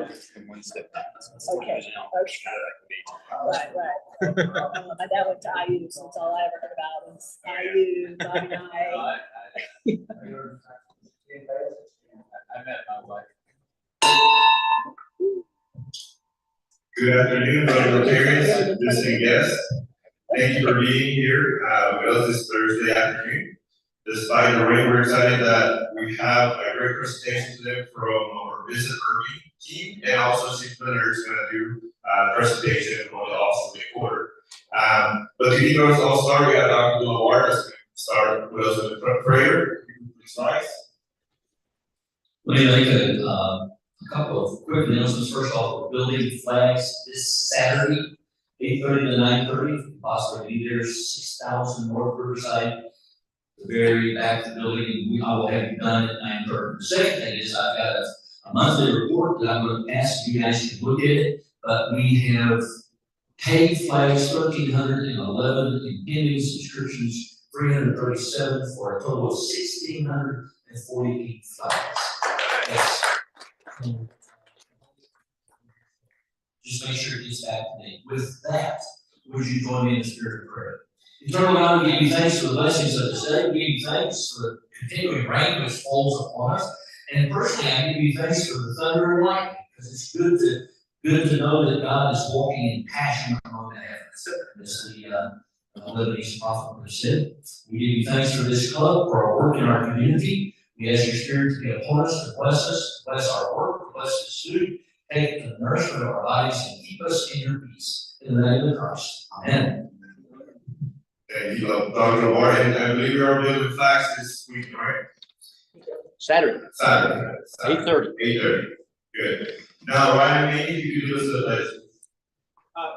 And one step down. Okay. Right. My dad went to IU, so that's all I ever heard about was IU, Bobby and I. I met my wife. Good afternoon, fellow Rotarians, visiting guests. Thank you for being here with us this Thursday afternoon. Despite the rain, we're excited that we have a great presentation today from our Visit Irving team, and also Chief Leonard is going to do a presentation on the Office of the Quarter. But to get us all started, we have Dr. Lamar that's going to start with us with a prayer. Please, slides. Let me make a couple of quick announcements. First off, we're building flags this Saturday, 8:30 to 9:30. Possibly be there, 6,000 North Riverside, the very back of the building. I will have it done at 9:30. The second thing is I've got a monthly report that I'm going to ask you guys to look at it. But we have paid flags, 1,311, and pending subscriptions, 337, for a total of 1,648 flags. Yes. Just make sure it gets back to me. With that, would you join me in the spirit of prayer? Eternal God, we give you thanks for the blessings of this day. We give you thanks for the continuing rain which falls upon us. And personally, I give you thanks for the thunder and lightning, because it's good to know that God is walking in passion among the heavens, as the Lebanese prophet would have said. We give you thanks for this club, for our work in our community. We ask your Spirit to be upon us, to bless our work, to bless this food, take the nourishment of our bodies, and keep us in your peace. In the name of Christ. Amen. Thank you, Dr. Lamar. And I believe we are building flags this week, right? Saturday. 8:30. 8:30. Good. Now, Ryan, maybe you could do us a pledge.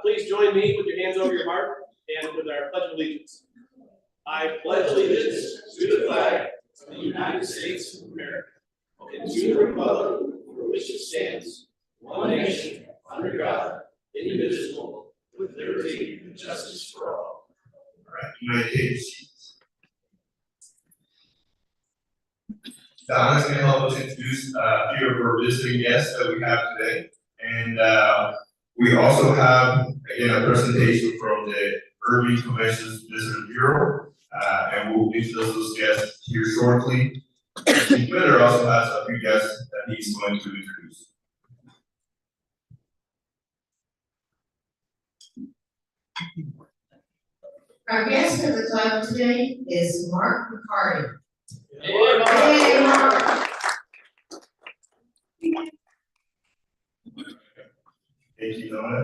Please join me with your hands over your heart and with our pledge of allegiance. I pledge allegiance to the flag of the United States of America and to the republic for which it stands, one nation, under God, indivisible, with liberty and justice for all. All right, United States. Donna's going to help us introduce a few of our visiting guests that we have today. And we also have, again, a presentation from the Irving Conventions Visitor Bureau. And we'll introduce those guests here shortly. Chief Leonard also has a few guests that he's going to introduce. Our guest at the club today is Mark McCarty. Hey, Mark. Thank you, Donna.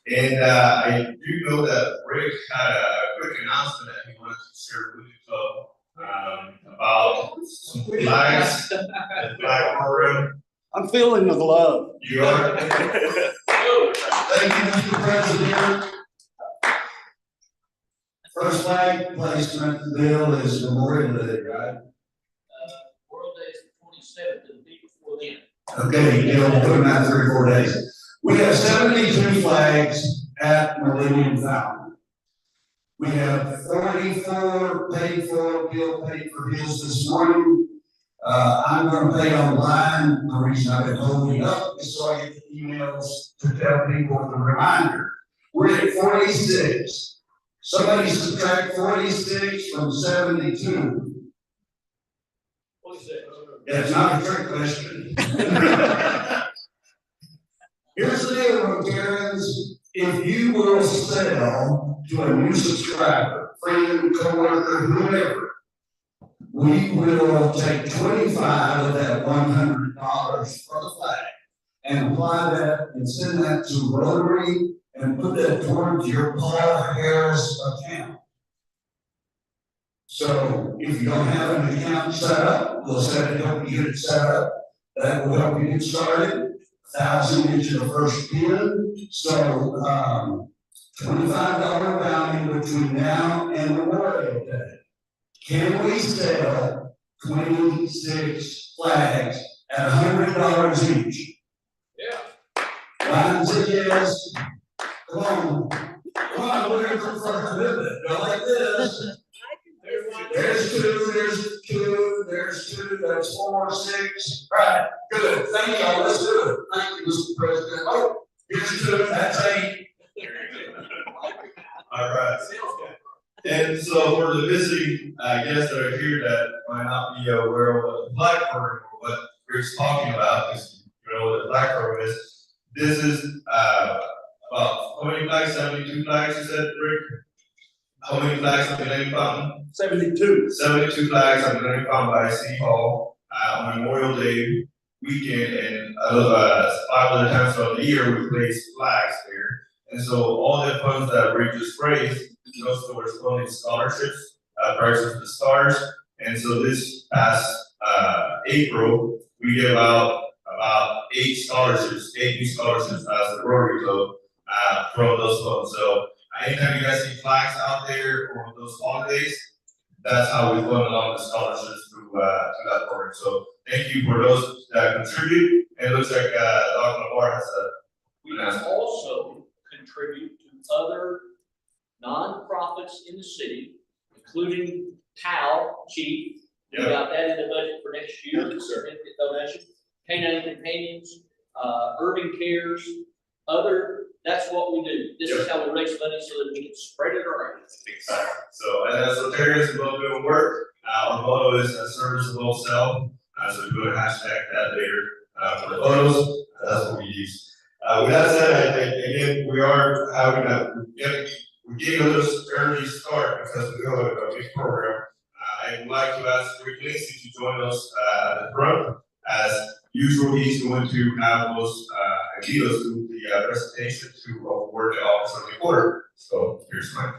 And I do know that Rick had a quick announcement that he wanted to share with the club about some flags, the flag program. I'm feeling the love. You are? Thank you, Mr. President. First flag placement bill is Memorial Day, right? World Day is the 27th, and the week before then. Okay, we'll put them out 3 or 4 days. We have 72 flags at Millennium Fountain. We have 44 paid for, bill paid for bills this morning. I'm going to pay online. The reason I've been holding up is so I get the emails to tell people the reminder. We're at 46. Somebody subtract 46 from 72. 46. Yeah, it's not a trick question. Here's the deal, Rotarians. If you will sell to a new subscriber, friend, coworker, whoever, we will take 25 of that $100 for the flag and apply that and send that to Rotary and put that towards your Paul Harris account. So if you don't have an account set up, we'll set it up, get it set up. That will help you get started. 1,000 into the first pin. So $25 value between now and Memorial Day. Can we sell 26 flags at $100 each? Yeah. Ryan said yes. Come on, we're going for first amendment. Go like this. There's two, that's 4, 6. Right, good. Thank y'all. Let's do it. Thank you, so for the visiting guests that are here that might not be aware of what the flag program or what Rick's talking about, because you know what the flag program is. This is about how many flags? 72 flags, you said, Rick? How many flags have been named fountain? 72. 72 flags have been named fountain by City Hall on Memorial Day weekend, and 5 other times throughout the year we place flags there. And so all the funds that Rick just raised goes towards funding scholarships, prizes for the stars. And so this past April, we gave out about 8 new scholarships as the Rotary Club from those funds. So anytime you guys see flags out there or those holidays, that's how we fund a lot of the scholarships through that program. So thank you for those that contribute. And it looks like Dr. Lamar has a. We also contribute to other nonprofits in the city, including TAL, Chief. We got that in the budget for next year, significant donation. Canine Companions, Irving Cares, that's what we do. This is how we raise money so that we can spread it around. Exactly. So, and so Terry is about doing work. Our motto is service above self. So we're going to hashtag that later for the photos. That's what we use. With that said, I think again we are having we're getting a little early start because we have a big program. I would like to ask Rick Lacey to join us at the front. As usual, he's going to have us lead us through the presentation to award the Office of the Quarter. So here's Mike.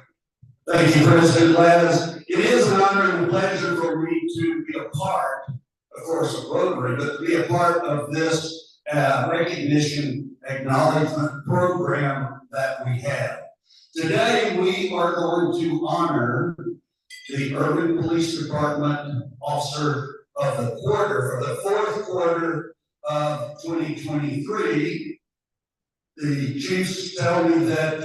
Thank you, President Laz. It is an honor and a pleasure for me to be a part, of course, of Rotary, but to be a part of this recognition acknowledgement program that we have. Today, we are going to honor the Irving Police Department Officer of the Quarter for the 4th quarter of 2023. The chiefs tell me that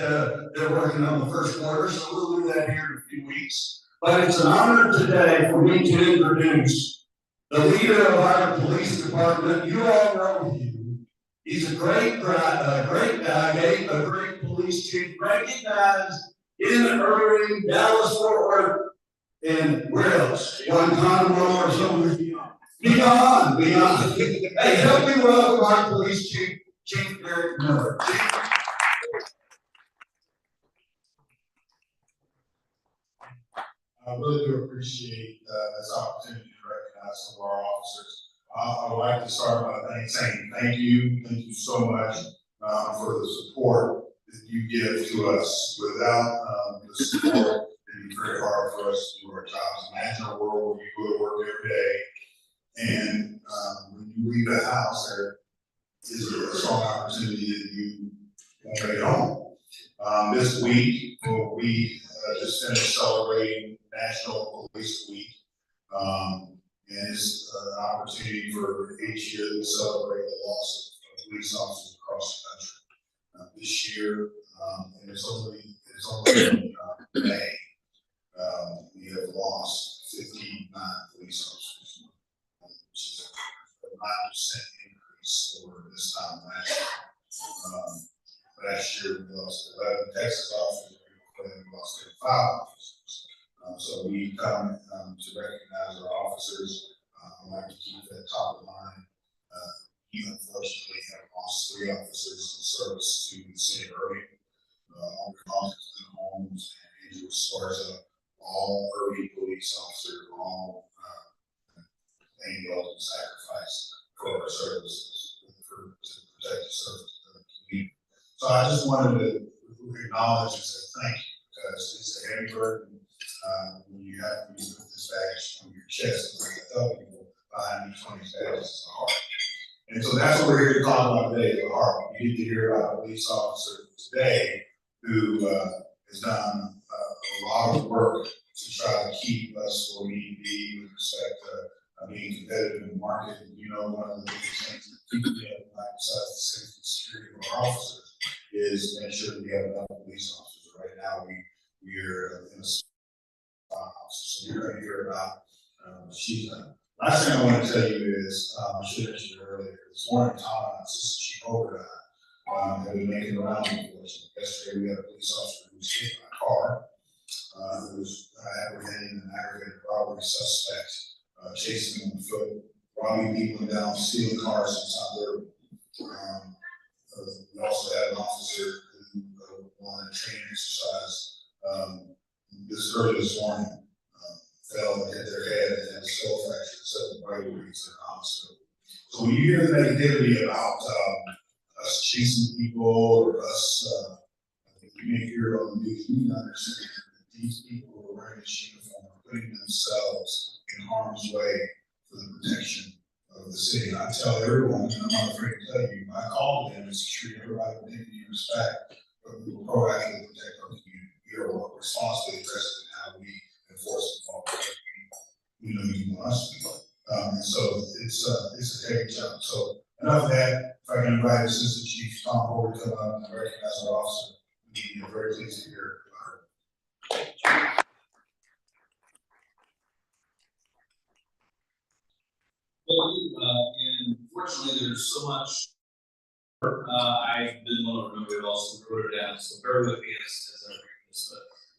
they're working on the 1st quarter, so we'll do that here in a few weeks. But it's an honor today for me to introduce the leader of our police department. You all know him. He's a great guy, a great police chief, recognized in Irving, Dallas, Fort Worth, and where else? Guantanamo or somewhere beyond. Hey, help me welcome our police chief, Chief Eric Miller. I really do appreciate this opportunity to recognize some of our officers. I would like to start by saying thank you so much for the support that you give to us. Without the support, it'd be very hard for us to do our jobs. Imagine a world where you go to work every day, and when you leave the house, there is a strong opportunity that you won't make it home. This week, we just finished celebrating National Police Week. And it's an opportunity for each year to celebrate the loss of police officers across the country. This year, and it's only May, we have lost 59 police officers, which is a 9% increase over this time last year. Last year we lost 11 Texas officers, we lost 5 officers. So we come to recognize our officers. I like to keep that top of mind. We unfortunately have lost 3 officers in service to the city of Irving. Austin Holmes and Andrew Sparza, all Irving police officers, all paying the ultimate sacrifice for our services, to protect the service of the community. So I just wanted to acknowledge and say thank you, because it's a heavy burden. When you have to put this badge on your chest, like I tell people, behind each one of these badges is a heart. And so that's what we're here to talk about today, is the heart. You need to hear about a police officer today who has done a lot of work to try to keep us where we need to be with respect to being competitive in the market. And you know, one of the biggest things that people do, besides the safety and security of our officers, is make sure that we have enough police officers. Right now, we're in a so you're going to hear about she's done. Last thing I want to tell you is, I should have mentioned earlier, this morning, Tom and Assistant Chief Holbert have been making the rounds. Yesterday, we had a police officer who was hit by a car, who was apprehending an aggravated robbery suspect, chasing them on foot, robbing people down, stealing cars inside their, we also had an officer who wanted a training exercise, this early this morning, fell and hit their head and had a skull fracture, several braveries in the hospital. So when you hear the negativity about, us chasing people or us, you may hear it on the news, you need to understand that these people who are wearing this uniform are putting themselves in harm's way for the protection of the city. And I tell everyone, and I'm not afraid to tell you, my call to them is to treat everybody with dignity and respect, but we will proactively protect our community. We are responsibly addressing how we enforce the law. We know you want us to do it. And so it's a heavy job. So enough of that. If I can invite Assistant Chief Tom Howard to come up and recognize our officer, we're very pleased to hear about her. And fortunately, there's so much. I didn't want to remember it all, so I wrote it down. So bear with me as I read this.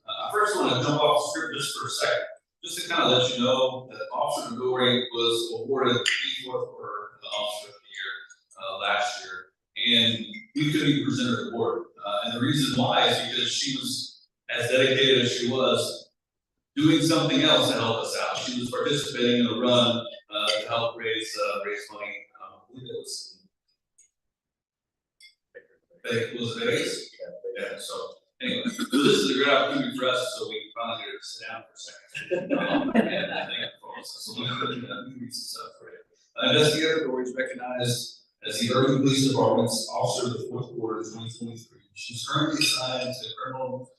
But I first want to jump off the script just for a second, just to kind of let you know that Officer Midori was awarded the 4th for the Officer of the Year last year, and we couldn't even present her the award. And the reason why is because she was as dedicated as she was doing something else to help us out. She was participating in a run to help raise money. I believe was it Vegas? Yeah. So anyway, so this is a great opportunity for us, so we can finally get her to sit down for a second. And I think so let me read some stuff for you. Investigator Midori is recognized as the Irving Police Department's Officer of the 4th Quarter of 2023. She's currently assigned to the Criminal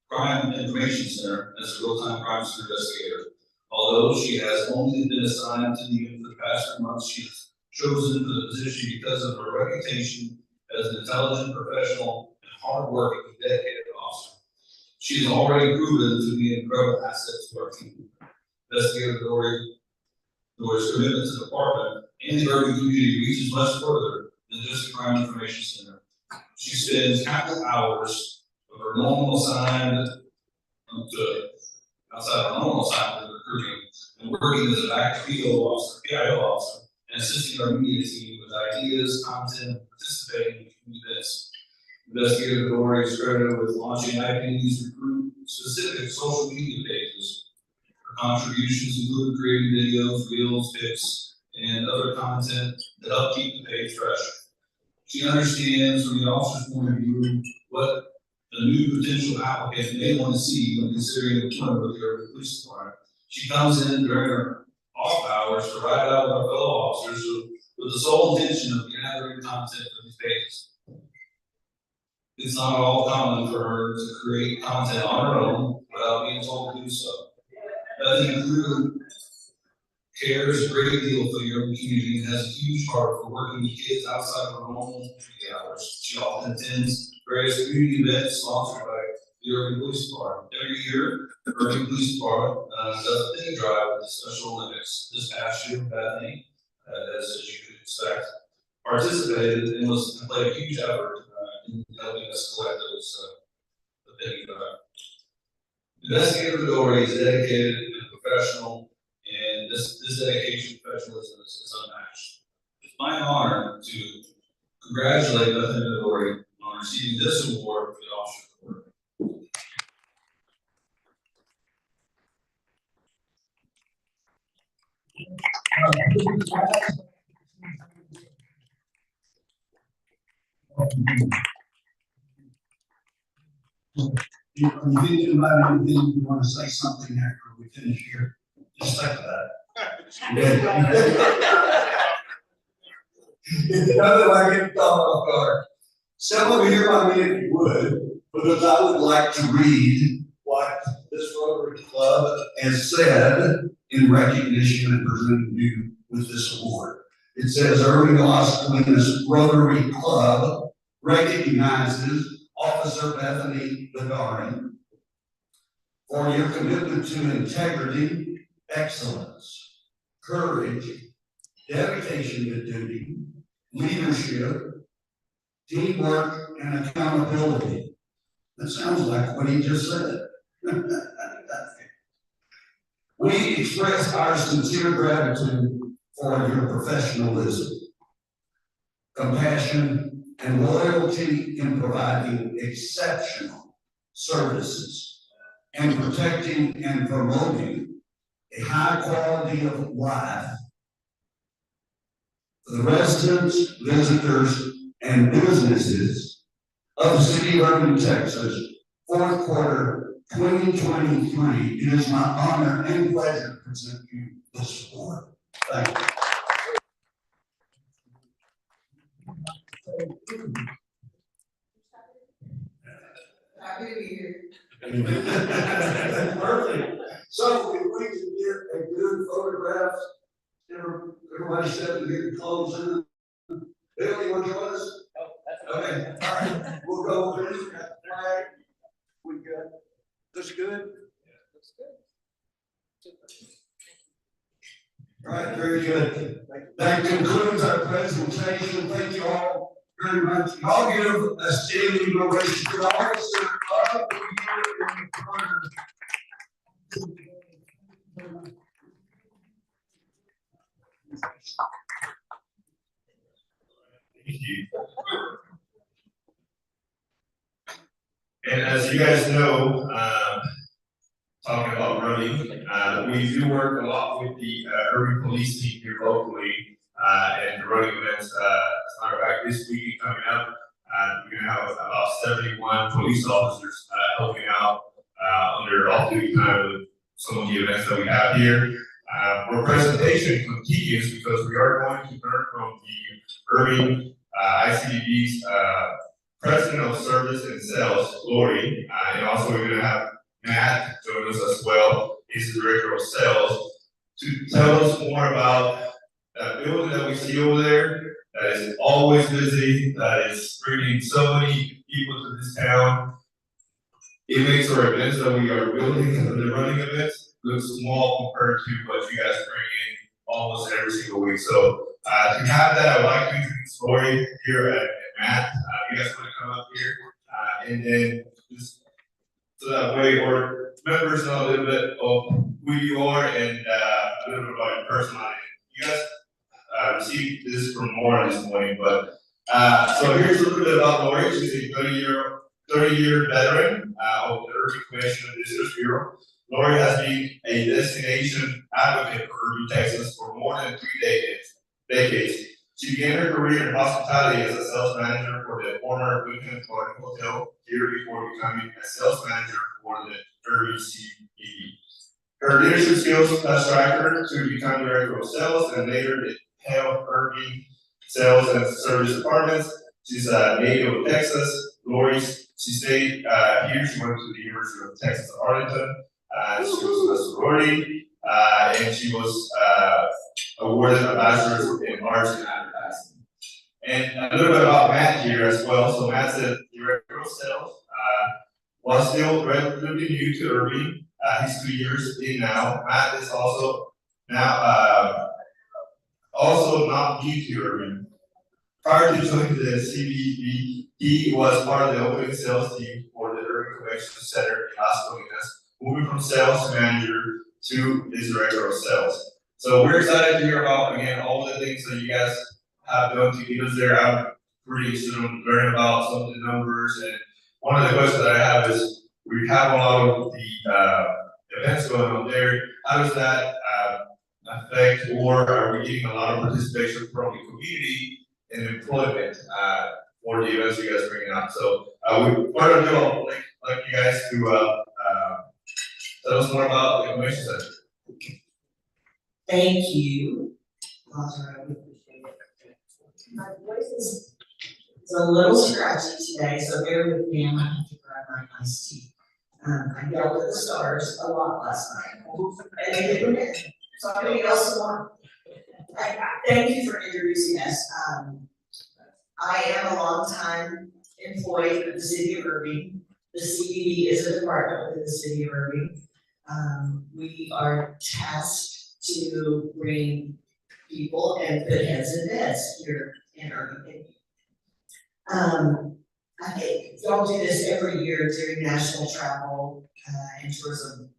Crime Information Center as a real-time crime center investigator. Although she has only been assigned to the unit for the past 3 months, she was chosen for the position because of her reputation as an intelligent, professional, and hardworking, dedicated officer. She has already proven to be an incredible asset to our team. Investigator Midori's commitment to the department and the Irving community reaches much further than just the Crime Information Center. She spends countless hours of her normal assignment outside of her normal assignment of recruiting and working as an active PIO officer, and assisting our media team with ideas, content, and participating in community events. Investigator Midori is credited with launching IPD's recruit specific social media pages. Her contributions include creating videos, reels, pics, and other content to help keep the page fresh. She understands from the officer's point of view what a new potential applicant may want to see when considering employment with the Irving Police Department. She comes in during her off hours to write out with our fellow officers with the sole intention of gathering content for these pages. It's not at all common for her to create content on her own without being told to do so. Bethany clearly cares a great deal for the Irving community and has a huge heart for working with kids outside of her normal duty hours. She often attends various community events sponsored by the Irving Police Department. Every year, the Irving Police Department does a penny drive with the Special Olympics. This past year, Bethany, as you could expect, participated and played a huge effort in helping us collect those the penny drive. Investigator Midori is dedicated and professional, and this dedication and professionalism is unmatched. It's my honor to congratulate Bethany Midori on receiving this award for the Officer of the Quarter. If you think about anything, you want to say something after we finish here, just think of that. Nothing like it, off guard. Step over here by me if you would, because I would like to read what this Rotary Club has said in recognition and presenting you with this award. It says Irving Las Colinas Rotary Club recognizes Officer Bethany Midori for your commitment to integrity, excellence, courage, dedication to duty, leadership, teamwork, and accountability. That sounds like what he just said. We express our sincere gratitude for your professionalism, compassion, and loyalty in providing exceptional services and protecting and promoting a high quality of life for the residents, visitors, and businesses of the city of Irving, Texas, fourth quarter 2023. It is my honor and pleasure to present you this award. Thank you. Happy to be here. Perfect. So if we can get a good photograph, everybody stepping here to close in. Bill, you want to join us? Okay, all right, we'll go over this, we got the flag, we got, this good? All right, very good. That concludes our presentation. Thank you all very much. I'll give a standing ovation to the officer of the year in the corner. Thank you. And as you guys know, talking about running, we do work a lot with the Irving police team here locally, and the running events. As a matter of fact, this weekend coming up, we're gonna have about 71 police officers helping out under off-duty time with some of the events that we have here. Our presentation continues because we are going to learn from the Irving ICB's President of Service and Sales, Lori, and also we're gonna have Matt join us as well. He's the Director of Sales, to tell us more about that building that we see over there that is always busy, that is bringing so many people to this town. It makes our events that we are building, the running events, look small compared to what you guys bring in almost every single week. So to have that, I'd like to introduce Lori here at Matt. You guys want to come up here, and then just so that way our members know a little bit of who you are and a little bit about your personal life. You guys received this from Maura this morning, but so here's a little bit about Lori. She's a 30-year veteran of the Irving Commission and Visitors Bureau. Lori has been a destination advocate for Irving, Texas for more than 3 decades. She began her career in hospitality as a sales manager for the former Lincoln Garden Hotel here before becoming a sales manager for the Irving CVB. Her leadership skills fast-tracked her to become director of sales and later the head of Irving sales and service departments. She's a native of Texas. Lori, she stayed here. She went to the University of Texas at Arlington. She was a sorority, and she was awarded a bachelor's in arts and advertising. And a little bit about Matt here as well. So Matt's the director of sales. While still relatively new to Irving, he's 2 years in now. Matt is also now also not new to Irving. Prior to joining the CVB, he was part of the opening sales team for the Irving Convention Center in Las Colinas, moving from sales manager to his director of sales. So we're excited to hear about, again, all the things that you guys have done to get us there. I'm pretty interested in learning about some of the numbers. And one of the questions that I have is, we have a lot of the events going on there. How does that affect, or are we getting a lot of participation from the community and employment for the events you guys are bringing out? So we part of it, I'd like you guys to tell us more about the information center. Thank you. My voice is a little scratchy today, so bear with me. I'm gonna have to grab my iced tea. I yelled at the stars a lot last night, and they didn't win. So I'm gonna yell some more. Thank you for introducing us. I am a longtime employee of the city of Irving. The CVB is a department within the city of Irving. We are tasked to bring people and put heads in beds here in Irving. I think y'all do this every year during national travel and tourism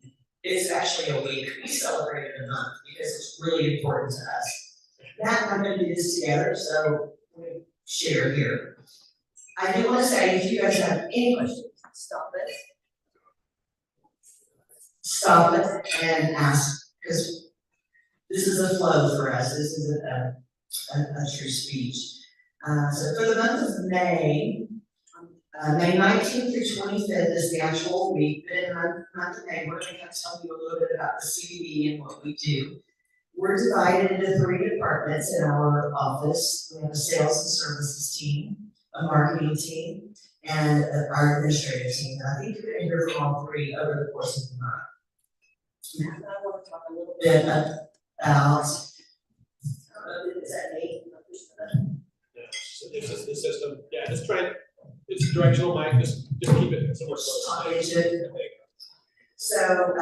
It's actually a week. We celebrate it a month because it's really important to us. Matt and I'm gonna do this together, so we share here. I do want to say, if you guys have any questions, stop it and ask, because this is a flow for us. This is a true speech. So for the month of May, May 19th through 25th is the actual week, but in the month of May, we're going to tell you a little bit about the CVB and what we do. We're divided into 3 departments in our office. We have a sales and services team, a marketing team, and our administrative team. And I think you're going to hear from all 3 over the course of the month. Matt and I want to talk a little bit about, is that Nate? Yeah, it's just the system, yeah, just try, it's directional, Mike, just keep it somewhere close. Talk into it. So,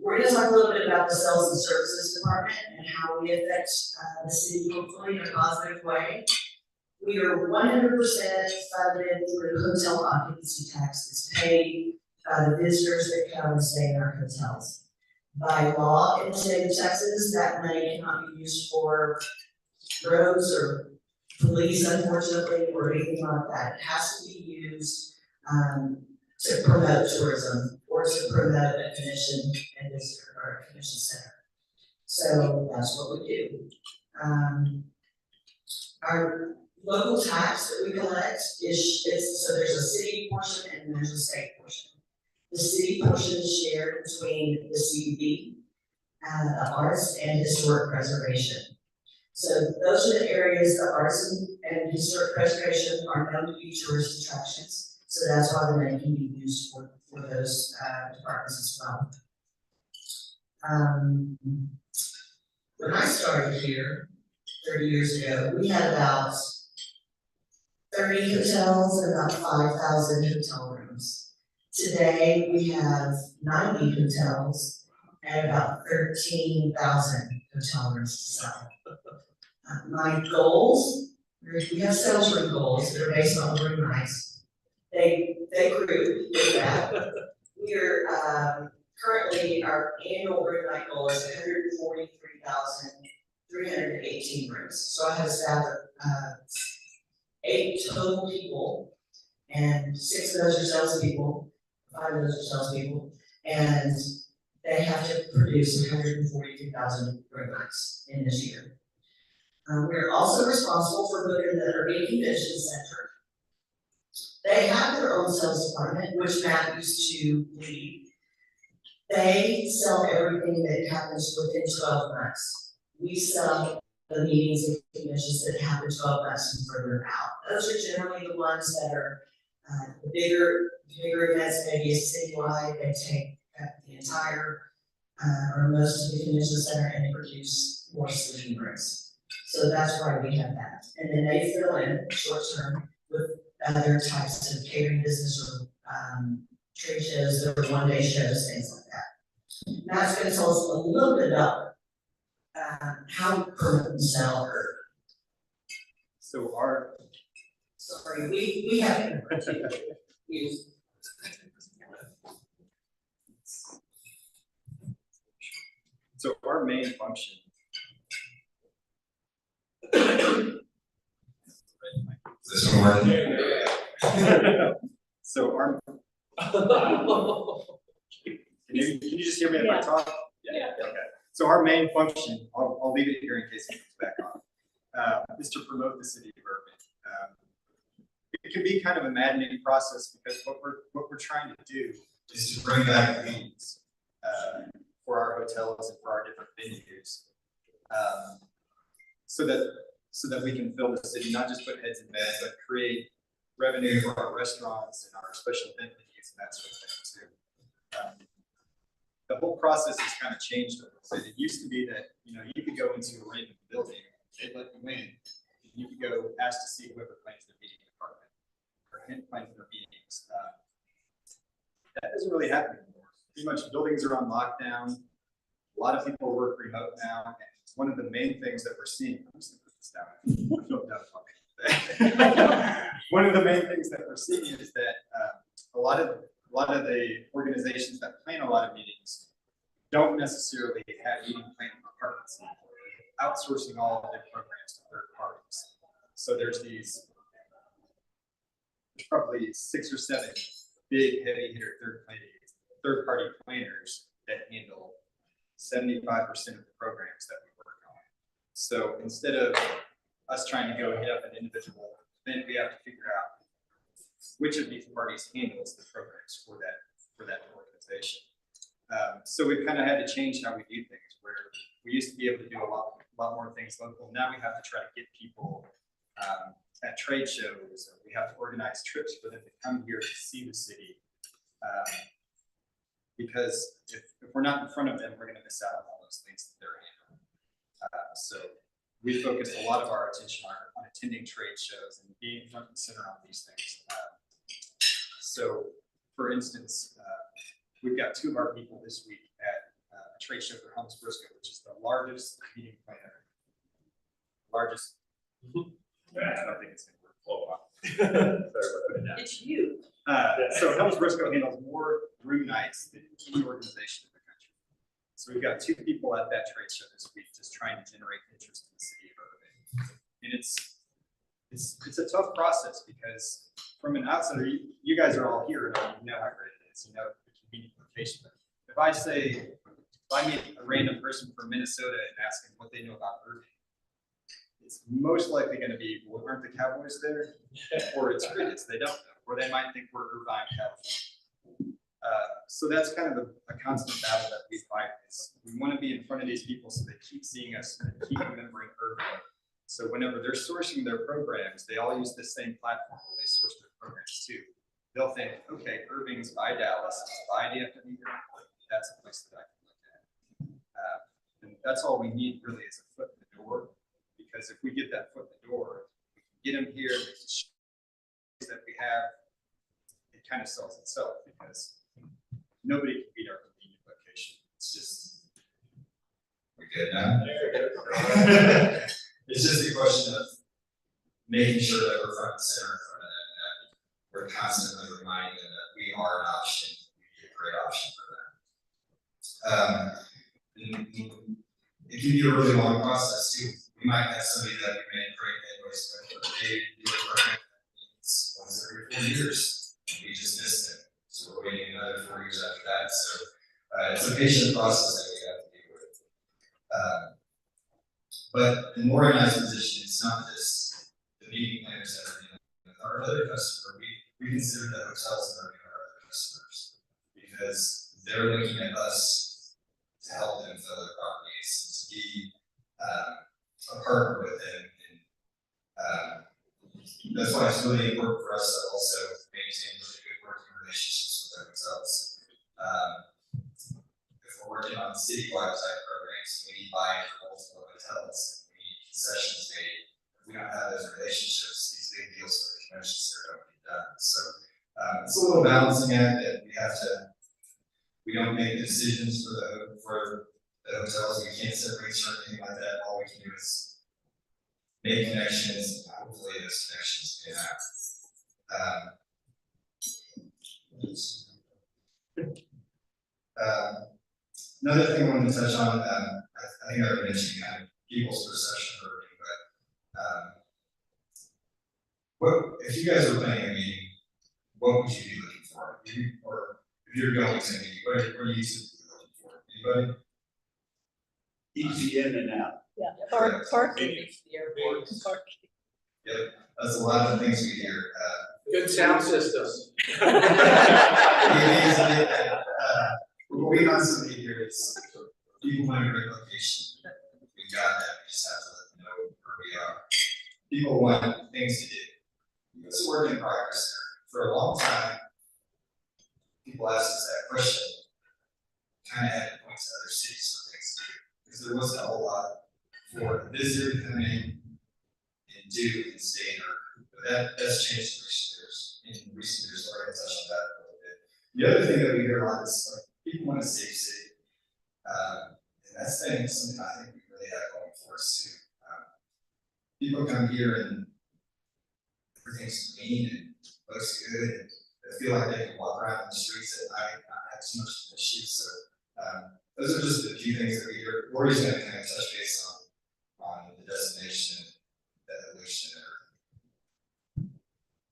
we're gonna talk a little bit about the sales and services department and how we affect, the city hopefully in a positive way. We are 100% funded through hotel occupancy tax that's paid by the visitors that come and stay in our hotels. By law in the state of Texas, that money cannot be used for roads or police, unfortunately, or anything like that. It has to be used to promote tourism or to promote a commission and visitor or a commission center. So that's what we do. Our local tax that we collect is so there's a city portion and there's a state portion. The city portion is shared between the CVB, the arts and historic preservation. So those are the areas of arts and historic preservation are known to be tourist attractions. So that's why the money can be used for those departments as well. When I started here 30 years ago, we had about 30 hotels and about 5,000 hotel rooms. Today, we have 90 hotels and about 13,000 hotel rooms to sell. My goals, we have sales room goals that are based on room nights. They grew with that. We're currently, our annual room night goal is 143,318 rooms. So I have a staff of 8 total people, and 6 of those are salespeople, 5 of those are salespeople, and they have to produce 142,000 room nights in this year. We're also responsible for booking the Irving Convention Center. They have their own sales department, which Matt used to lead. They sell everything that happens within 12 months. We sell the meetings and conventions that happen 12 months and further out. Those are generally the ones that are the bigger events, maybe a citywide. They take the entire or most of the convention center and they produce more sleeping rooms. So that's why we have that. And then they fill in short term with other types of catering business or trade shows or one-day shows, things like that. Matt's going to tell us a little bit about how we promote and sell Irving. So Sorry, we have to use. So our main function. This one working? So our. Can you just hear me if I talk? Yeah. Okay. So our main function, I'll leave it here in case it comes back on, is to promote the city of Irving. It can be kind of a maddening process because what we're trying to do is to bring back leads for our hotels and for our different venues, so that we can fill the city, not just put heads in beds, but create revenue for our restaurants and our special event venues and that sort of thing too. The whole process has kind of changed a little bit. It used to be that you could go into a random building, they'd let you in, and you could go ask to see whoever plans the meeting department or plans their meetings. That doesn't really happen anymore. Pretty much buildings are on lockdown. A lot of people work remote now, and one of the main things that we're seeing. I'm just gonna put this down. I feel bad talking. One of the main things that we're seeing is that a lot of the organizations that plan a lot of meetings don't necessarily have meeting planning departments anymore. Outsourcing all of their programs to third parties. So there's probably 6 or 7 big heavy hitter third party planners that handle 75% of the programs that we work on. So instead of us trying to go hit up an individual, then we have to figure out which of these parties handles the programs for that organization. So we've kind of had to change how we do things, where we used to be able to do a lot more things local. Now we have to try to get people at trade shows, or we have to organize trips for them to come here to see the city. Because if we're not in front of them, we're going to miss out on all those things that they're handling. So we focus a lot of our attention on attending trade shows and being front and center on these things. So, for instance, we've got 2 of our people this week at a trade show for Helms Briscoe, which is the largest meeting planner. Largest. I don't think it's going to work. It's you. So Helms Briscoe handles more room nights than any organization in the country. So we've got 2 people at that trade show this week, just trying to generate interest in the city of Irving. And it's a tough process, because from an outsider, you guys are all here and you know how great it is. You know the convenient location. If I meet a random person from Minnesota and ask them what they know about Irving, it's most likely going to be, well, aren't the Cowboys there? Or it's crickets, they don't know. Or they might think we're Irvine, California. So that's kind of a constant battle that we fight. We want to be in front of these people so they keep seeing us and keep remembering Irving. So whenever they're sourcing their programs, they all use the same platform where they source their programs too. They'll think, okay, Irving's by Dallas, it's by DFW, that's a place that I can look at. And that's all we need really is a foot in the door. Because if we get that foot in the door, we can get them here, that we have, it kind of sells itself, because nobody can beat our convenient location. It's just, We good now? It's just a question of making sure that we're front and center in front of them, and that we're constantly reminding them that we are an option, we be a great option for them. It can be a really long process too. We might have somebody that we made great headways with, but they do a program once every 4 years. We just missed it. So we're waiting another 4 years after that. So it's a patient process that we have to deal with. But in more organized position, it's not just the meeting planners that are dealing with our other customer. We consider the hotels that are our other customers, because they're looking at us to help them fill their properties, to be a partner with them. And that's why it's really important for us to also maintain really good working relationships with our hotels. If we're working on citywide type programs, we need buy-in from multiple hotels, we need concessions made. If we don't have those relationships, these big deals for the conventions are going to be done. So it's a little balancing act that we don't make the decisions for the hotels. We can't set rates or anything like that. All we can do is make connections, and hopefully those connections can happen. Another thing I wanted to touch on, I think I already mentioned kind of people's perception of Irving, but if you guys were planning a meeting, what would you be looking for? Or if you're going to a meeting, what are you typically looking for? Anybody? Easy in and out. Yeah, parking. Parking. Yep, that's a lot of things we hear. Good sound systems. We constantly hear is people want a great location. We got that. We just have to let them know where we are. People want things to do. It's a work in progress there. For a long time, people asked us that question. Kind of had to point to other cities for things to do, because there wasn't a whole lot for a visitor to come in and do and stay in Irving. But that's changed in recent years. We're going to touch on that a little bit. The other thing that we hear a lot is like, people want a safe city. And that's something I think we really have going for us too. People come here and everything's clean and looks good, and they feel like they can walk around the streets at night and not have too much issues. So Those are just a few things that we're just gonna kind of touch base on the destination, the evolution.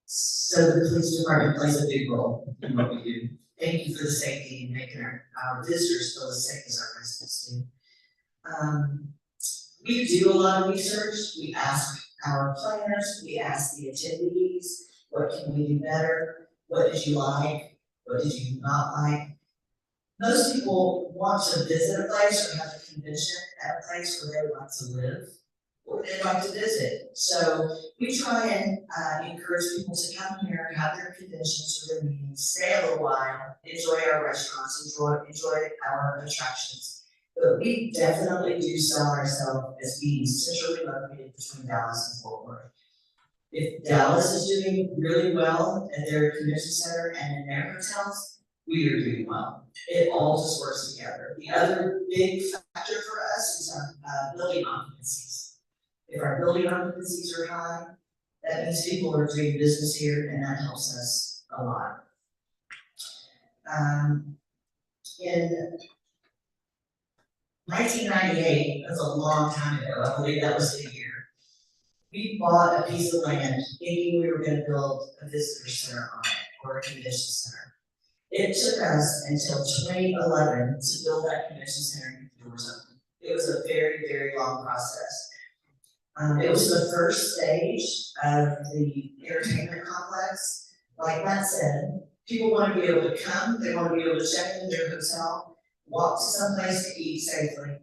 So the police department plays a big role in what we do. Thank you for the safety and making our visitors feel as safe as our residents do. We do a lot of research. We ask our planners, we ask the attendees, what can we do better? What did you like? What did you not like? Most people want to visit a place or have a convention at a place where they would like to live or they'd like to visit. So we try and encourage people to come here, have their conventions or their meetings, stay a little while, enjoy our restaurants, enjoy our attractions. But we definitely do sell ourselves as being centrally located between Dallas and Fort Worth. If Dallas is doing really well at their convention center and in their hotels, we are doing well. It all just works together. The other big factor for us is our building occupancies. If our building occupancies are high, that means people are doing business here and that helps us a lot. In 1998, that's a long time ago, I believe that was the year, we bought a piece of land thinking we were gonna build a visitor center on it, or a convention center. It took us until 2011 to build that convention center and get the doors open. It was a very, very long process. It was the first stage of the entertainment complex. Like Matt said, people want to be able to come, they want to be able to check into their hotel, walk to some place to eat safely,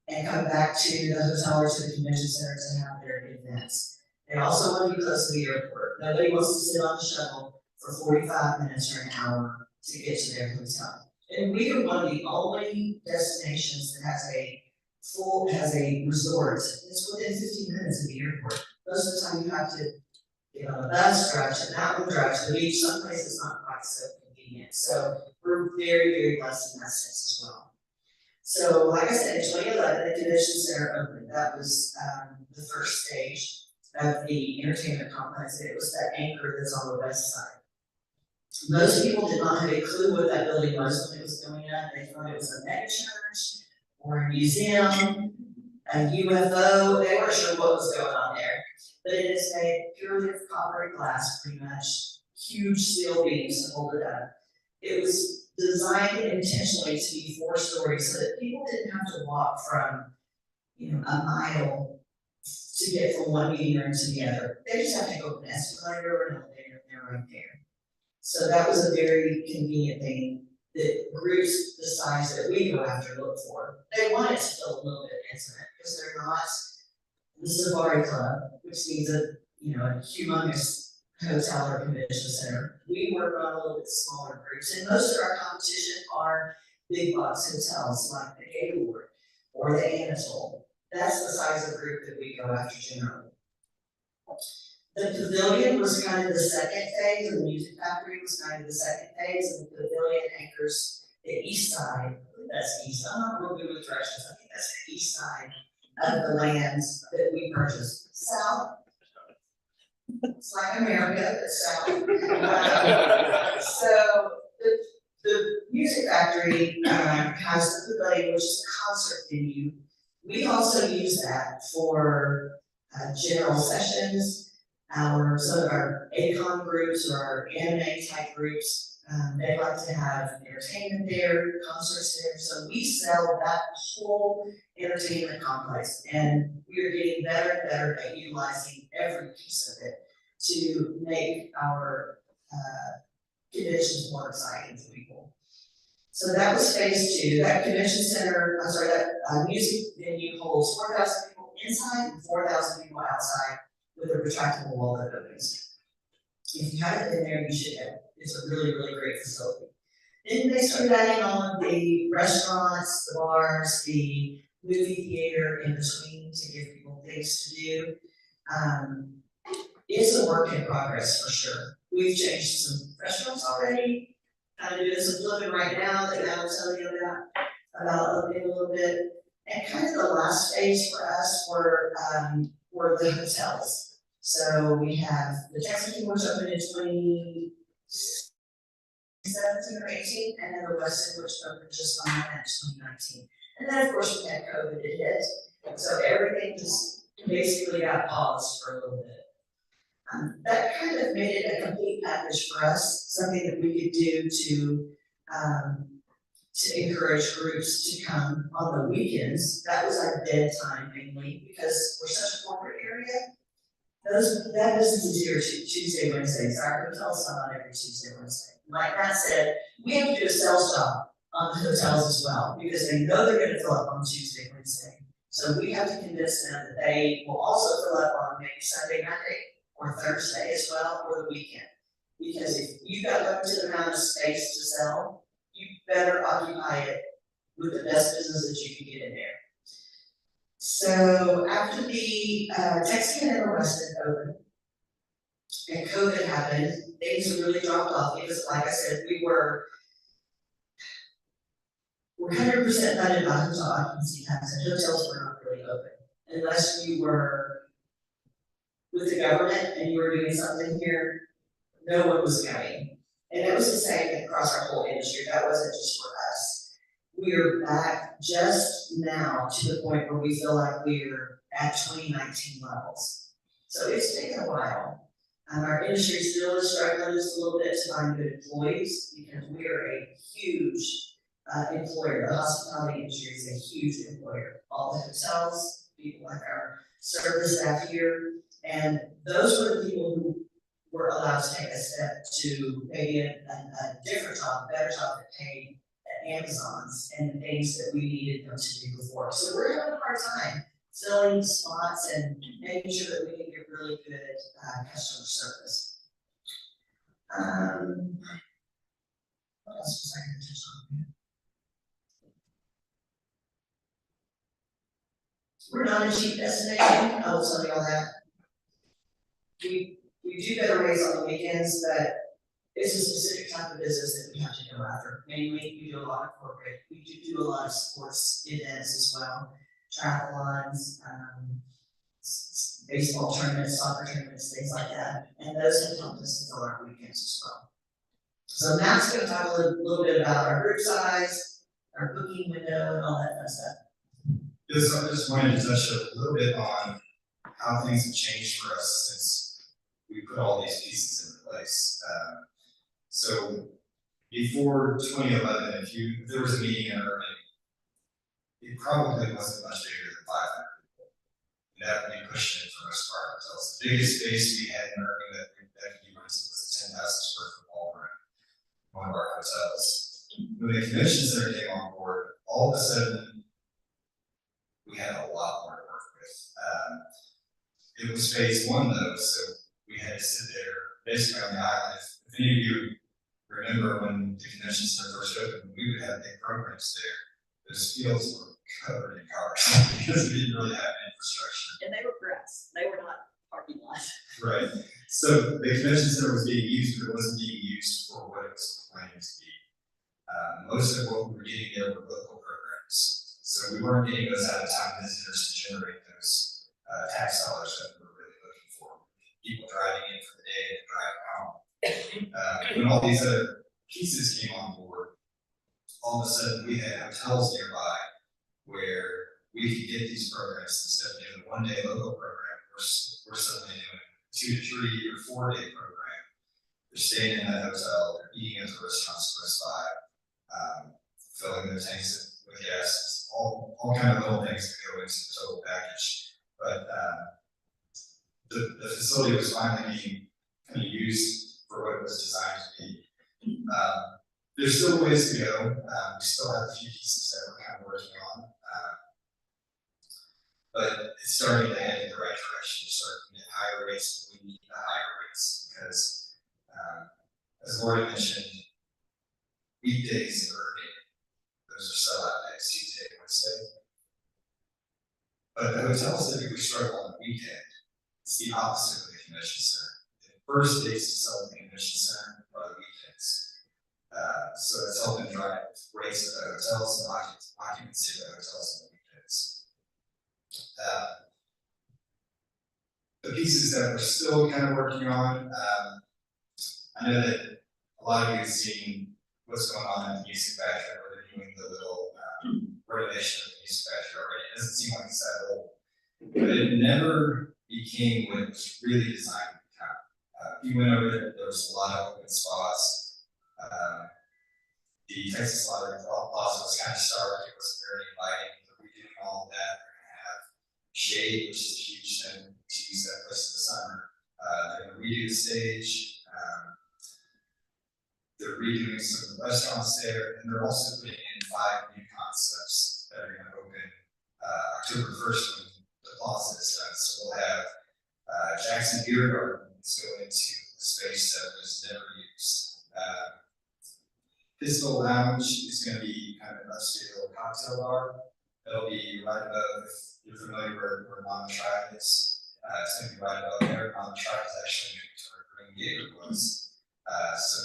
and come back to the hotel or to the convention center to have their events. They also want to be close to the airport. Nobody wants to sit on the shuttle for 45 minutes or an hour to get to their hotel. And we are one of the only destinations that has a resort that's within 15 minutes of the airport. Most of the time you have to get on a bus, drive to the mountain, drive to the beach. Some places not quite so convenient. So we're very, very blessed in that sense as well. So like I said, in 2011, the convention center opened. That was the first stage of the entertainment complex. It was that anchor that's on the west side. Most people did not have a clue what that building was when it was going up. They thought it was a mega church or a museum, a UFO. They weren't sure what was going on there. But it is made purely of copper and glass, pretty much. Huge steel beams to hold it up. It was designed intentionally to be 4 stories so that people didn't have to walk from, a mile to get from one meeting room to the other. They just have to go up an escalator or an elevator and they're right there. So that was a very convenient thing that groups the size that we go after look for. They want it to feel a little bit intimate because they're not the Safari Club, which means a humongous hotel or convention center. We work on a little bit smaller groups, and most of our competition are big box hotels like the Gaylord or the Anatole. That's the size of group that we go after generally. The pavilion was kind of the second phase, and the music factory was kind of the second phase, and the pavilion anchors the east side. That's east. I'm not real good with directions. I think that's the east side of the lands that we purchased. South. It's like America, but south. So the music factory has the pavilion, which is a concert venue. We also use that for general sessions. Some of our ACON groups or our anime type groups, they like to have entertainment there, concerts there. So we sell that whole entertainment complex, and we are getting better and better at utilizing every piece of it to make our conventions more exciting for people. So that was phase 2. That convention center, that music venue holds 4,000 people inside and 4,000 people outside with a retractable wall that opens. If you haven't been there, you should go. It's a really, really great facility. Then they started adding all of the restaurants, the bars, the movie theater in between to give people things to do. It's a work in progress for sure. We've changed some restaurants already, kind of doing some flipping right now that I will tell you about opening a little bit. And kind of the last phase for us were the hotels. So we have the Texas King, which opened in 2016, 2017 or 18, and then the Weston, which opened just on that 2019. And then, of course, we had COVID, it hit, so everything just basically got paused for a little bit. That kind of made it a complete package for us, something that we could do to encourage groups to come on the weekends. That was our dead time mainly, because we're such a corporate area. That business is here Tuesday, Wednesdays, our hotels sell out every Tuesday, Wednesday. Like Matt said, we have to do a sales job on the hotels as well, because they know they're gonna fill up on Tuesday, Wednesday. So we have to convince them that they will also fill up on maybe Sunday, Monday, or Thursday as well, or the weekend. Because if you've got limited amount of space to sell, you better occupy it with the best business that you can get in there. So after the Texican and the Weston opened, and COVID happened, things really dropped off, because like I said, we're 100% funded by hotel occupancy tax, and hotels were not really open, unless you were with the government and you were doing something here, no one was going. And it was the same across our whole industry, that wasn't just for us. We're back just now to the point where we feel like we're at 2019 levels. So it's taken a while. Our industry still is struggling just a little bit to find good employees, because we are a huge employer. The hospitality industry is a huge employer. All the hotels, people like our service staff here, and those were the people who were allowed to take a step to maybe a different job, a better job that paid at Amazon's and the things that we needed them to do before. So we're having a hard time filling spots and making sure that we can get really good customer service. What else was I going to touch on? We're not a cheap destination, I will tell you all that. We do better rates on the weekends, but it's a specific type of business that we have to go after. Mainly, we do a lot of corporate, we do a lot of sports events as well, triathlons, baseball tournaments, soccer tournaments, things like that. And those have helped us fill our weekends as well. So Matt's going to talk a little bit about our group size, our booking window, and all that fun stuff. Yes, I just wanted to touch a little bit on how things have changed for us since we put all these pieces into place. So before 2011, if there was a meeting in Irving, it probably wasn't much bigger than 500 people. And that would be pushed in for most of our hotels. The biggest space we had in Irving that could be rented was a 10,000 square foot ballroom, one of our hotels. When the convention center came on board, all of a sudden, we had a lot more to work with. It was phase one though, so we had to sit there basically on the island. If any of you remember when the convention center first opened, we would have big programs there. Those fields were covered in cars because we didn't really have infrastructure. And they were grass, they were not parking lots. Right. So the convention center was being used, but it wasn't being used for what it was planning to be. Most of what we were getting there were local programs. So we weren't getting those out-of-town visitors to generate those tax dollars that we were really looking for. People driving in for the day and driving home. When all these other pieces came on board, all of a sudden we had hotels nearby where we could get these programs instead of doing a one-day local program. We're suddenly doing a 2 to 3 or 4 day program. They're staying in that hotel, they're eating at the restaurants close by, filling their tanks with gas, all kind of little things that go into the total package. But the facility was finally being kind of used for what it was designed to be. There's still ways to go. We still have a few pieces that we're kind of working on. But it's starting to head in the right direction. We're starting to get higher rates, but we need the higher rates because, as Lori mentioned, weekdays in Irving, those are sellout days, Tuesday, Wednesday. But the hotels typically struggle on the weekend. It's the opposite of the convention center. The first days to sell at the convention center are the weekends. So it's helping drive rates at the hotels and occupancy at the hotels on the weekends. The pieces that we're still kind of working on, I know that a lot of you have seen what's going on at the music factory, where they're doing the little renovation of the music factory already. It doesn't seem like it's that old. But it never became what it was really designed to become. If you went over there was a lot of open spots. The Texas Lottery Plaza was kind of stark, it was very inviting, but we're doing all of that. We're gonna have shade, which is a huge thing to use that place in the summer. They're gonna redo the stage. They're redoing some restaurants there, and they're also putting in 5 new concepts that are gonna open October 1st when the plaza is done. So we'll have Jackson Beer Garden is going into a space that was never used. Pistol Lounge is going to be kind of an upscale little cocktail bar. It'll be right above, if you're familiar where Mama Tribe is, it's going to be right above there. Mama Tribe is actually moving to where Green Gator was. So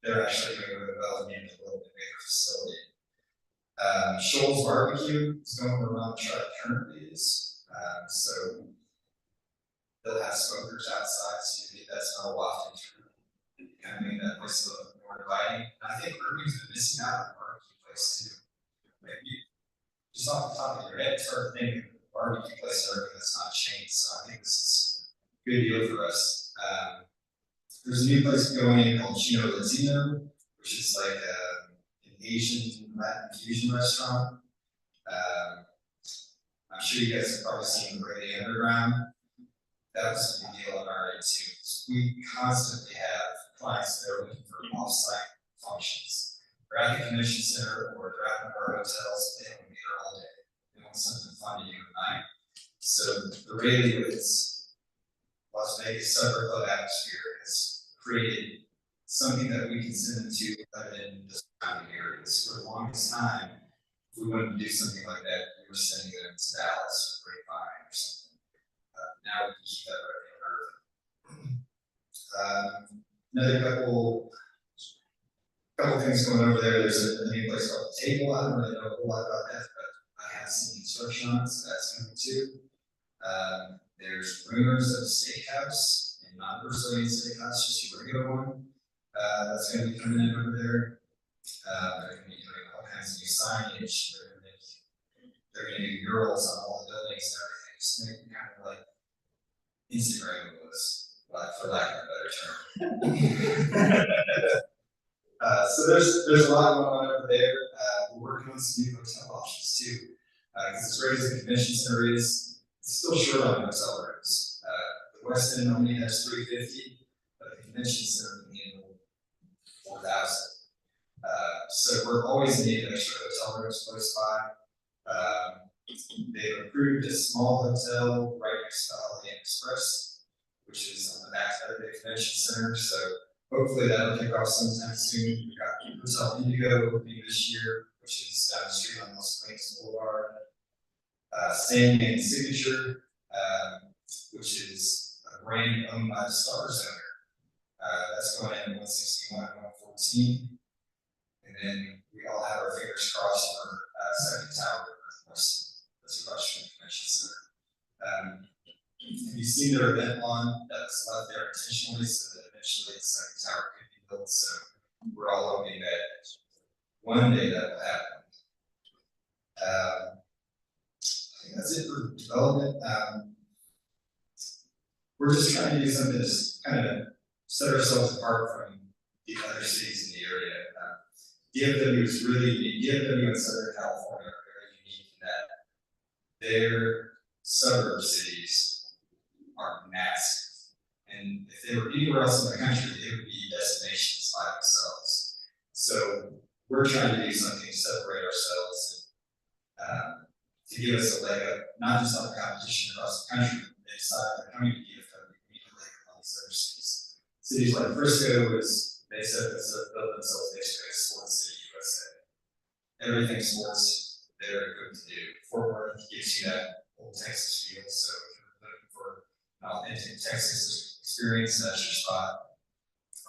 they're actually going to develop into a little bit bigger facility. Shoals Barbecue is going where Mama Tribe currently is. So they'll have smokers outside, so you get that smell wafting through. Kind of make that place a little more inviting. I think Irving's been missing out on the barbecue place too. Maybe just off the top of your head, start thinking of a barbecue place in Irving that's not changed. So I think this is a good deal for us. There's a new place going in called Chino Latino, which is like an Asian Latin fusion restaurant. I'm sure you guys have probably seen the Brady Underground. That was a big deal on our end too. We constantly have clients that are looking for off-site functions. They're at the convention center or they're at one of our hotels, they don't want to be there all day. They want something fun to do at night. So the radio is Las Vegas Supper Club atmosphere has created something that we can send them to other than the surrounding areas. For the longest time, if we wanted to do something like that, we were sending them to Dallas or Grapevine or something. Now we can keep that right in Irving. Another couple things going over there. There's a new place called The Table. I don't really know a whole lot about that, but I have seen construction on it, so that's coming too. There's rumors of a steakhouse, and not a Brazilian steakhouse, just a regular one. That's going to be coming in over there. They're going to be doing all kinds of new signage. They're going to do murals on all the buildings and everything. Just make it kind of like Instagram was. For lack of a better term. So there's a lot going on over there. We're working on some new hotel options too. Because as great as the convention center is, it's still short on hotel rooms. The West End only has 350, but the convention center can handle 4,000. So we're always in need of extra hotel rooms close by. They've approved a small hotel right next to Holiday Inn Express, which is on the back side of the convention center. So hopefully that'll kick off sometime soon. We've got Hotel Indigo opening this year, which is down the street on Las Colinas Boulevard. Sandman Signature, which is a brand owned by the Stars owner. That's going in 161 and 114. And then we all have our fingers crossed for Second Tower Northwest. That's across from the convention center. Have you seen their event lawn that was left there intentionally so that eventually the second tower could be built? So we're all hoping that one day that will happen. I think that's it for development. We're just trying to do something to just kind of set ourselves apart from the other cities in the area. DFW is really unique. DFW and Southern California are very unique in that their suburb cities are massive. And if they were anywhere else in the country, they would be destinations by themselves. So we're trying to do something to separate ourselves and to give us a leg up, not just on the competition across the country, but they decide they're coming to DFW, we need a leg up on these other cities. Cities like Frisco they said built themselves basically a sports city USA. Everything sports, they're good to do. Fort Worth gives you that old Texas feel, so if you're looking for authentic Texas experience, that's your spot.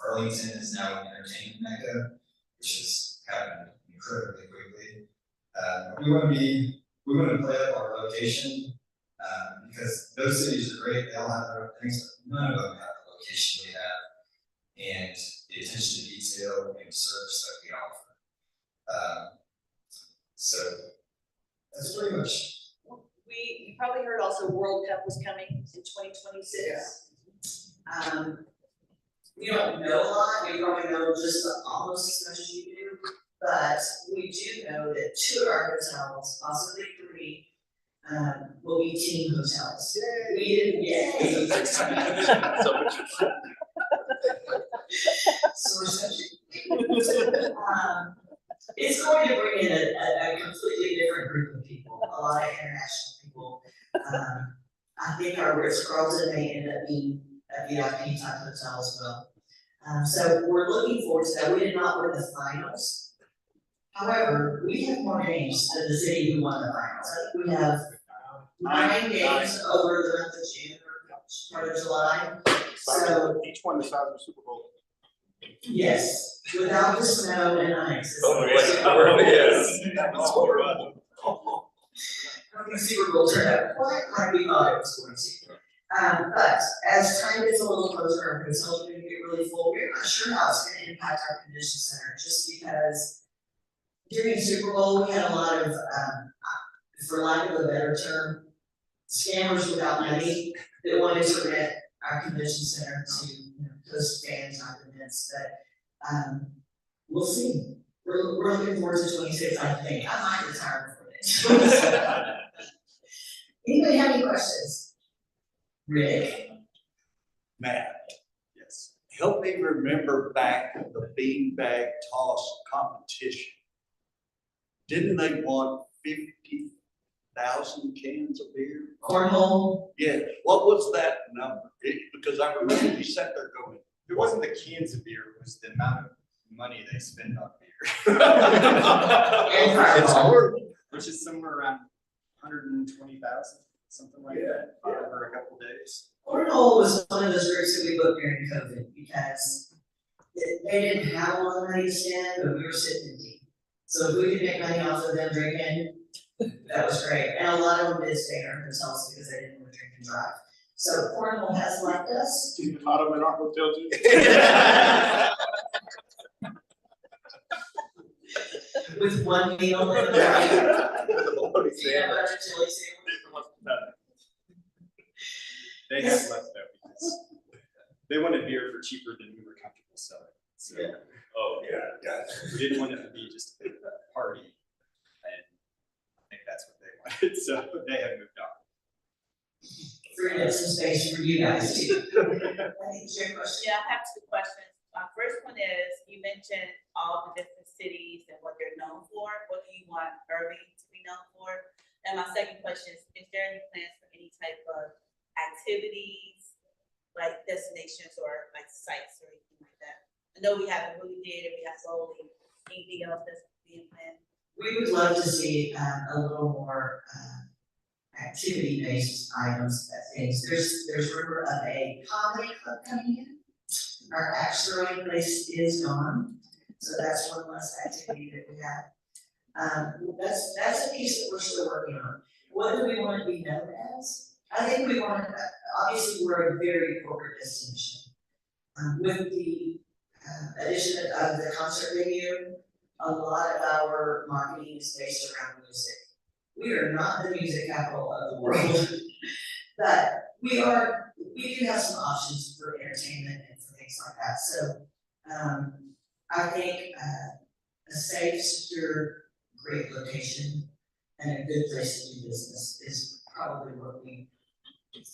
Arlington is now an entertainment mecca, which has happened incredibly quickly. We want to play up our location because those cities are great. They all have their own things, but none of them have the location we have and the attention to detail retail and service that we offer. So that's pretty much. You probably heard also World Cup was coming in 2026. We don't know a lot, we probably know just almost as much as you do, but we do know that 2 of our hotels, possibly 3, will be team hotels. We didn't get. So much fun. It's going to bring in a completely different group of people, a lot of international people. I think our Ritz-Carlton may end up being a VIP type hotel as well. So we're looking forward to that. We did not win the finals. However, we have more games than the city who won the finals. I think we have 9 games over the month of June or part of July. So each one the size of a Super Bowl. yes, without the snow and ice. Yes. I don't think Super Bowl turned out quite like we thought it was going to. But as time gets a little closer, our hotels are going to get really full. We're not sure how it's going to impact our convention center, just because during Super Bowl we had a lot of, for lack of a better term, scammers without money that wanted to rent our convention center to host fan type events. But we'll see. We're looking forward to 26. I think I might retire before that. Anybody have any questions? Rick? Matt, Yes. help me remember back to the beanbag toss competition. Didn't they want 50,000 cans of beer? Cornhole? Yeah, what was that number? Because I remember you sat there going, It wasn't the cans of beer, it was the amount of money they spend on beer. And fireball. Which is somewhere around 120,000, something like that, over a couple days. Cornhole was one of those groups that we booked during COVID because they didn't have a lot of money to spend, but we were sitting deep. So if we could make money off of them drinking, that was great. And a lot of them did stay in our hotels because they didn't want to drink and drive. So Cornhole has left us. You caught them in our hotel too? With one meal in the morning. Yeah, butter chili sandwich. They have left though, because they wanted beer for cheaper than we were comfortable selling. So we didn't want it to be just a big party. And I think that's what they wanted, so they have moved on. Freed up some space for you guys too. I think it's your question. Yeah, I have 2 questions. First one is, you mentioned all the different cities and what they're known for. What do you want Irving to be known for? And my second question is there any plans for any type of activities, like destinations or like sites or anything like that? I know we have a movie theater, we have bowling, anything else that's being planned? We would love to see a little more activity-based items, things. There's rumor of a comedy club coming in. Our axe throwing place is gone, so that's one less activity that we have. That's a piece that we're still working on. What do we want to be known as? I think we want to, obviously we're a very corporate destination. With the addition of the concert venue, a lot of our marketing is based around music. We are not the music capital of the world, but we do have some options for entertainment and for things like that. So I think a safe, secure, great location and a good place to do business is probably what we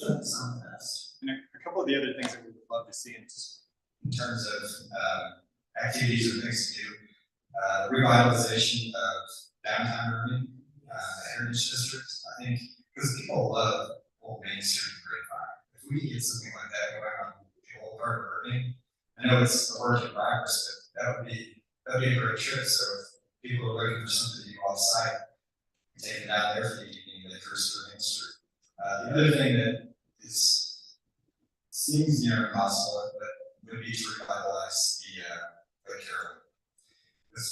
focus on the best. And a couple of the other things that we would love to see in terms of activities or things to do, revitalization of downtown Irving, Heritage District. I think because people love Old Main Street and Grapevine. If we could get something like that going on the whole part of Irving, I know it's a work in progress, but that'd be a great trip. So if people are looking for something to do off site, take it down there for the evening, they first to Main Street. The other thing that seems near impossible, but would be to revitalize the Carol. Because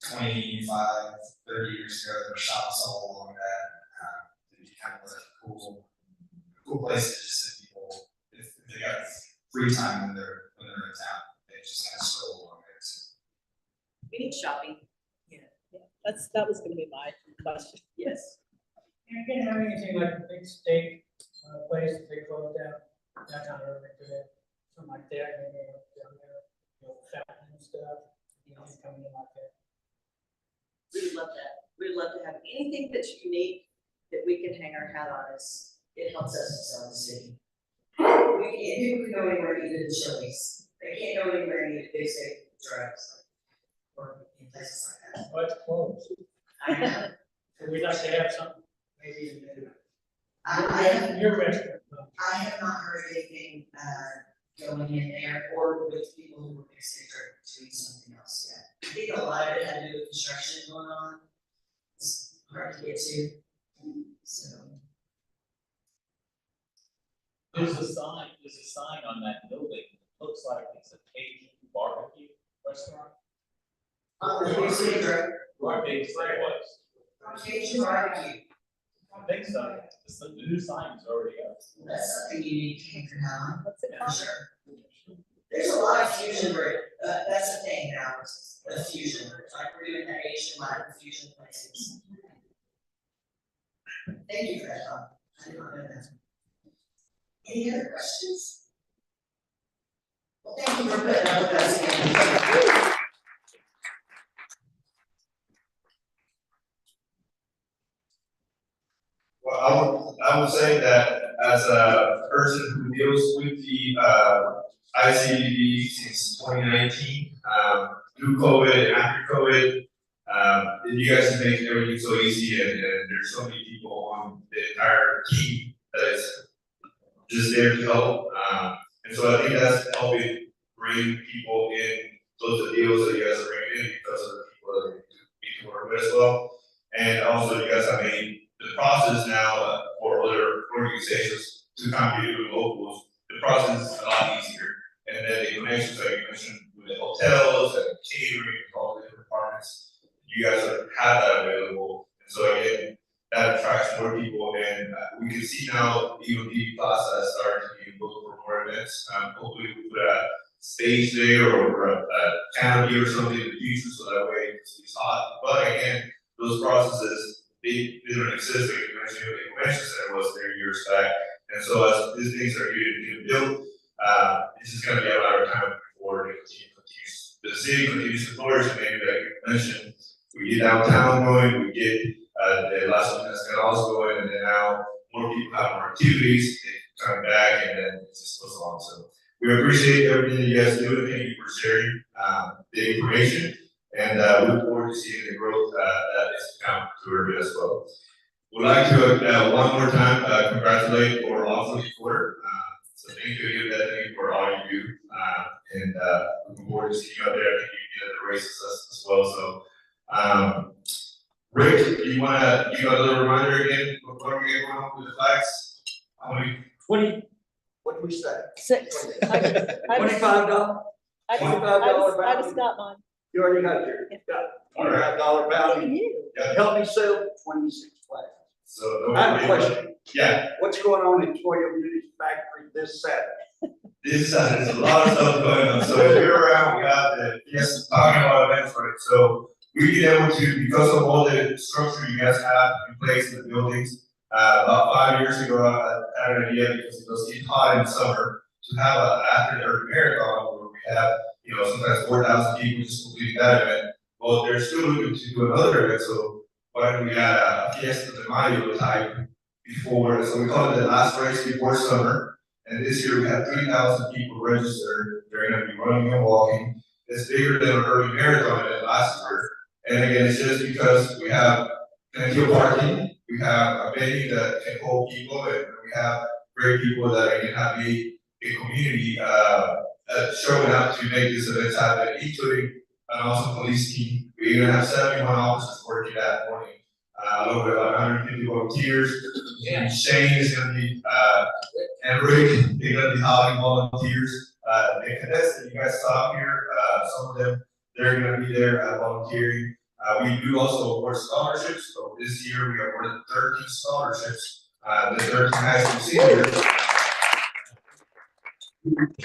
25, 30 years ago, there were shops all along that. It'd be kind of like a cool place to just send people if they got free time when they're in town. They just kind of stroll along there. So We need shopping. That was gonna be my question. Yes. You can't have anything like a big steak, place that they close down, that's not Irving today, something like that, maybe down there, fountain and stuff, coming in like that. We would love that. We'd love to have anything that's unique that we can hang our hat on us. It helps us to sell the city. People can go anywhere and eat at the Chili's. They can't go anywhere and eat at Big Steak Drugs. Or in places like that. Well, it's closed. I know. So we'd like to have something, maybe I in your restaurant. I have not heard anything, going in there or with people who were basically doing something else yet. I think a lot of it had to do with construction going on. It's hard to get to, so. There's a sign on that building, looks like it's a Cajun barbecue restaurant. On the Big City Road, Or maybe it was. Cajun barbecue, I think so, the new sign is already up. that's something you need to anchor down, What's it for called? sure. There's a lot of fusion where, that's the thing now, the fusion, like we're doing that Asian Latin fusion places. Thank you for that, Tom. I did not know that. Any other questions? Well, thank you for putting up with us again. Well, I would say that as a person who deals with the ICBD since 2019, through COVID and after COVID, you guys make everything so easy, and there's so many people on the entire team that is just there to help. And so I think that's helping bring people in, those are deals that you guys are bringing in because of the people that you need to work with as well. And also you guys have made the process now for other organizations to contribute with locals, the process is a lot easier. And then the connections that you mentioned with the hotels and catering and all the different departments, you guys have that available. And so again, that attracts more people, and we can see now even the Plaza is starting to be booked for more events. Hopefully we put a stage there or a canopy or something in the future, so that way it's hot. But again, those processes, they don't exist. Like you mentioned, the convention center was there years back, and so as these things are getting built, it's just going to be a matter of time before the city continues to flourish. And maybe like you mentioned, we get downtown going, we get the Las Colinas Country going, and then now more people have more activities, they come back, and then it just goes along. So we appreciate everything that you guys do, and thank you for sharing the information, and we look forward to seeing the growth that is to come to Irving as well. We'd like to one more time congratulate for awesome quarter. So thank you again, Bethany, for all you do, and looking forward to seeing you out there. I think you did the races as well. So Rick, do you want to give a little reminder again before we get going with the flags? How many? 20, what did we say? 6. $25? I just got mine. You already got yours. Yeah. $25 bounty. Help me sell 26 flags. So I have a question. Yeah. What's going on in Toyo Beauty Factory this Saturday? There's a lot of stuff going on. So if you're around, we got the talking about events, right? So we've been able to, because of all the structure you guys have in place in the buildings, about 5 years ago, I had an idea because it was getting hot in the summer to have after the Irving Marathon where we have, sometimes 4,000 people just completing that event. Well, they're still looking to do another event, so why don't we add a Fiesta de Mayo type before, so we call it the last race before summer. And this year we have 3,000 people registered. They're going to be running and walking. It's bigger than an Irving Marathon than last year. And again, it's just because we have plenty of parking, we have a venue that can hold people, and we have great people that can have a community showing up to make these events happen, including an awesome police team. We're going to have 71 officers working that morning, along with 150 volunteers. And Shane is going to be, and Rick, they're going to be hiring volunteers. The cadets that you guys saw here, some of them, they're going to be there volunteering. We do also award scholarships. So this year we awarded 13 scholarships, the 13 high school seniors.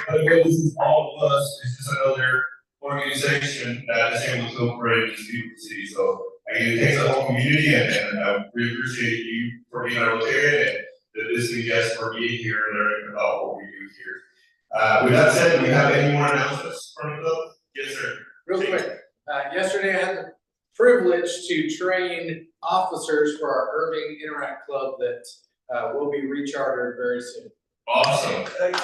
Again, this is all of us. This is another organization that is able to operate in this beautiful city. So again, it takes a whole community, and I really appreciate you for being a Rotarian and the visiting guests for being here and learning about what we do here. With that said, do we have any more announcements from the club? Yes, sir. Real quick, yesterday I had the privilege to train officers for our Irving Interact Club that will be rechartered very soon. Awesome. Good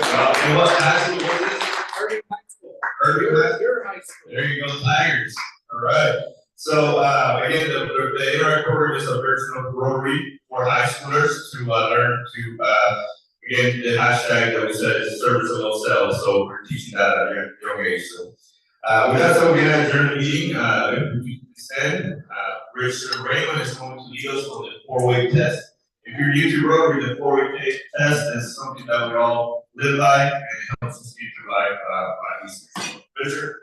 job. And what high school was this? Irving High School. Irving High? Your high school. There you go, Tigers. All right. So, again, the Interact program is a version of Rotary for high schoolers to learn to, again, the hashtag that we said is service of all selves. So we're teaching that at a young age. So, with that said, we're going to adjourn the meeting. If we can stand, Richard Raymond is going to lead us on the 4-way test. If you're new to Rotary, the 4-way test is something that we all live by, and it helps us get through life by these. Richard?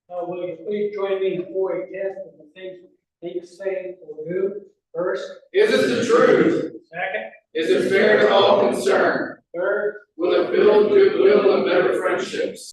Will you please join me in 4-way test of the things you say or do? First, Is it the truth? second, Is it fair to all concerned? third, Will it build goodwill and better friendships?